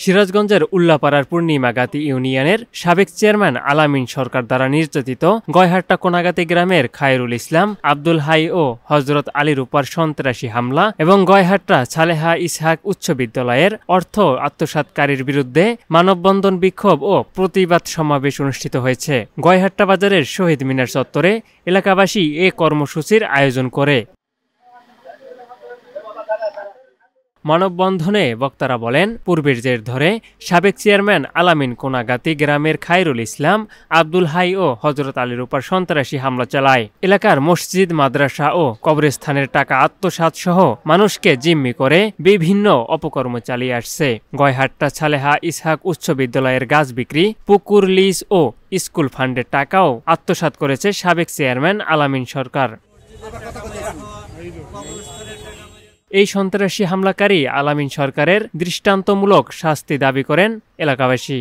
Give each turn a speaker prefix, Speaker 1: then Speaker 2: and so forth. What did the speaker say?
Speaker 1: সিরাজগঞ্জের উল্লাপাড়ার পূর্ণিমাগাতি ইউনিয়নের সাবেক চেয়ারম্যান আলামিন সরকার দ্বারা নির্যাতিত গয়হাট্টা কোনাগাতি গ্রামের খায়রুল ইসলাম, আব্দুল হাই ও হযরত আলীর উপর সন্ত্রাসী হামলা এবং গয়হাট্টা সালেহা ইসহাক উচ্চ বিদ্যালয়ের অর্থ আত্মসাৎকারীর বিরুদ্ধে মানববন্ধন, বিক্ষোভ ও প্রতিবাদ সমাবেশ অনুষ্ঠিত হয়েছে। গয়হাট্টা বাজারের শহীদ মিনার চত্বরে এলাকাবাসী এ কর্মসূচির আয়োজন করে। মানববন্ধনে বক্তারা বলেন, পূর্বের জের ধরে সাবেক চেয়ারম্যান আলামিন কোনাগাতি গ্রামের খায়রুল ইসলাম, আব্দুল হাই ও হযরত আলীর উপর সন্ত্রাসী হামলা চালায়। এলাকার মসজিদ, মাদ্রাসা ও কবরস্থানের টাকা আত্মসাৎ সহ মানুষকে জিম্মি করে বিভিন্ন অপকর্ম চালিয়ে আসছে। গয়হাট্টা সালেহা ইসহাক উচ্চ বিদ্যালয়ের গাছ বিক্রি, পুকুর লিজ ও স্কুল ফান্ডের টাকাও আত্মসাৎ করেছে সাবেক চেয়ারম্যান আলামিন সরকার। এই সন্ত্রাসী হামলাকারী আলামিন সরকারের দৃষ্টান্তমূলক শাস্তি দাবি করেন এলাকাবাসী।